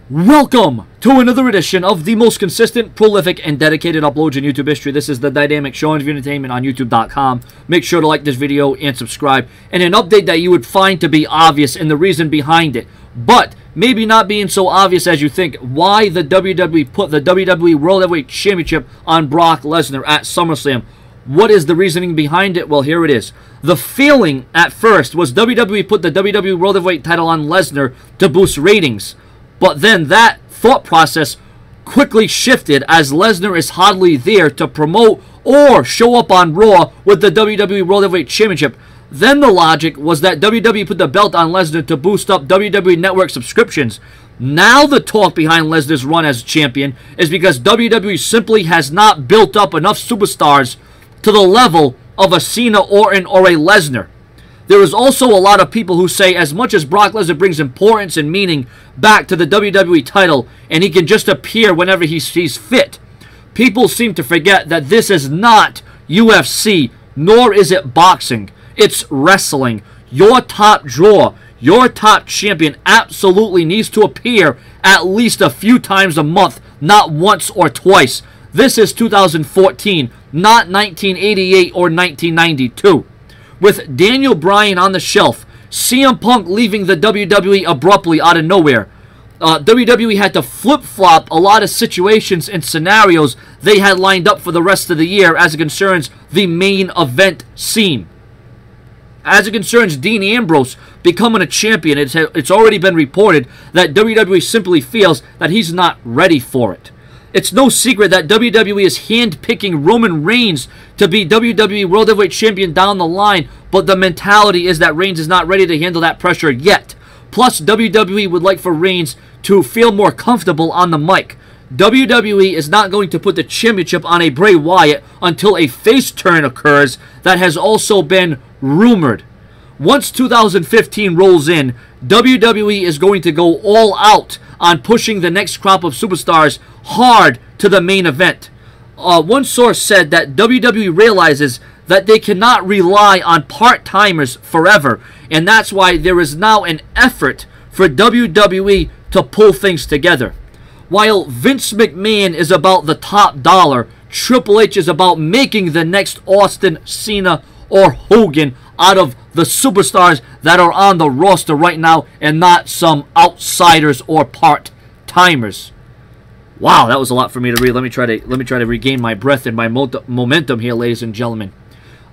Welcome to another edition of the most consistent, prolific, and dedicated uploads in YouTube history. This is the Dynamic Show of Entertainment on YouTube.com. Make sure to like this video and subscribe. And an update that you would find to be obvious and the reason behind it, but maybe not being so obvious as you think, why the WWE put the WWE World Heavyweight Championship on Brock Lesnar at SummerSlam. What is the reasoning behind it? Well, here it is. The feeling at first was WWE put the WWE World Heavyweight title on Lesnar to boost ratings. But then that thought process quickly shifted as Lesnar is hardly there to promote or show up on Raw with the WWE World Heavyweight Championship. Then the logic was that WWE put the belt on Lesnar to boost up WWE Network subscriptions. Now the talk behind Lesnar's run as champion is because WWE simply has not built up enough superstars to the level of a Cena, Orton, or a Lesnar. There is also a lot of people who say as much as Brock Lesnar brings importance and meaning back to the WWE title and he can just appear whenever he sees fit, people seem to forget that this is not UFC, nor is it boxing. It's wrestling. Your top draw, your top champion absolutely needs to appear at least a few times a month, not once or twice. This is 2014, not 1988 or 1992. With Daniel Bryan on the shelf, CM Punk leaving the WWE abruptly out of nowhere, WWE had to flip-flop a lot of situations and scenarios they had lined up for the rest of the year as it concerns the main event scene. As it concerns Dean Ambrose becoming a champion, it's already been reported that WWE simply feels that he's not ready for it. It's no secret that WWE is hand-picking Roman Reigns to be WWE World Heavyweight Champion down the line, but the mentality is that Reigns is not ready to handle that pressure yet. Plus, WWE would like for Reigns to feel more comfortable on the mic. WWE is not going to put the championship on a Bray Wyatt until a face turn occurs that has also been rumored. Once 2015 rolls in, WWE is going to go all out on pushing the next crop of superstars hard to the main event. One source said that WWE realizes that they cannot rely on part-timers forever, and that's why there is now an effort for WWE to pull things together. While Vince McMahon is about the top dollar, Triple H is about making the next Austin, Cena, or Hogan out of the superstars that are on the roster right now and not some outsiders or part-timers. Wow, that was a lot for me to read. Let me try to regain my breath and my momentum here, ladies and gentlemen.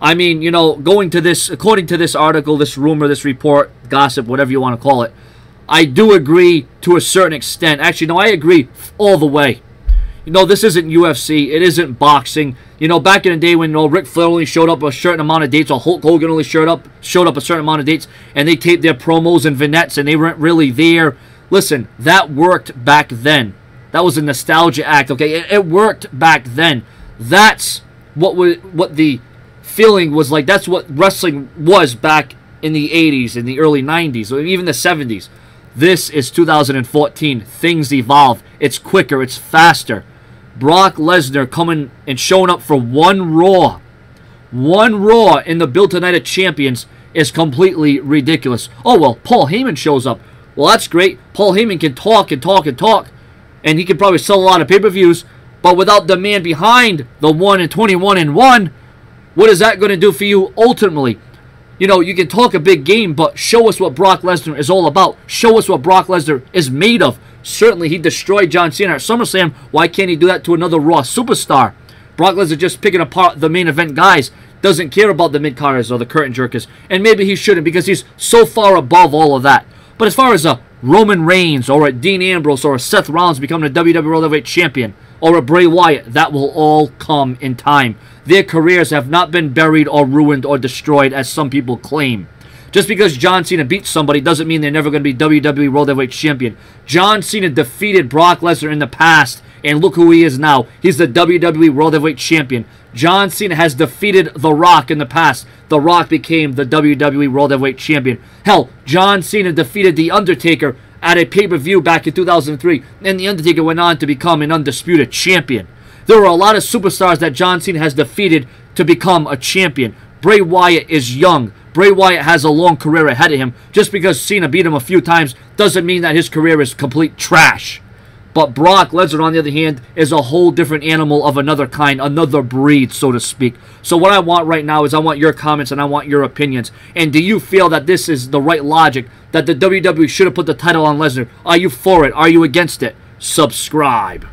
I mean, you know, according to this article, this rumor, this report, gossip, whatever you want to call it, I do agree to a certain extent. Actually, no, I agree all the way. You know, this isn't UFC. It isn't boxing. You know, back in the day when Ric Flair only showed up a certain amount of dates, or Hulk Hogan only showed up a certain amount of dates, and they taped their promos and vignettes, and they weren't really there. Listen, that worked back then. That was a nostalgia act, okay? It worked back then. That's what the feeling was like. That's what wrestling was back in the 80s, in the early 90s, or even the 70s. This is 2014. Things evolve. It's quicker. It's faster. Brock Lesnar coming and showing up for one Raw in the Build to Night of Champions is completely ridiculous. Oh, well, Paul Heyman shows up. Well, that's great. Paul Heyman can talk and talk and talk, and he can probably sell a lot of pay-per-views, but without the man behind the 1 and 21 and 1, what is that going to do for you ultimately? You know, you can talk a big game, but show us what Brock Lesnar is all about. Show us what Brock Lesnar is made of. Certainly, he destroyed John Cena at SummerSlam. Why can't he do that to another Raw superstar? Brock Lesnar just picking apart the main event guys. Doesn't care about the mid-carders or the curtain jerkers. And maybe he shouldn't because he's so far above all of that. But as far as a Roman Reigns or a Dean Ambrose or a Seth Rollins becoming a WWE World Heavyweight Champion or a Bray Wyatt, that will all come in time. Their careers have not been buried or ruined or destroyed as some people claim. Just because John Cena beats somebody doesn't mean they're never going to be WWE World Heavyweight Champion. John Cena defeated Brock Lesnar in the past, and look who he is now. He's the WWE World Heavyweight Champion. John Cena has defeated The Rock in the past. The Rock became the WWE World Heavyweight Champion. Hell, John Cena defeated The Undertaker at a pay-per-view back in 2003, and The Undertaker went on to become an undisputed champion. There are a lot of superstars that John Cena has defeated to become a champion. Bray Wyatt is young. Bray Wyatt has a long career ahead of him. Just because Cena beat him a few times doesn't mean that his career is complete trash. But Brock Lesnar, on the other hand, is a whole different animal of another kind, another breed, so to speak. So what I want right now is I want your comments and I want your opinions. And do you feel that this is the right logic, that the WWE should have put the title on Lesnar? Are you for it? Are you against it? Subscribe.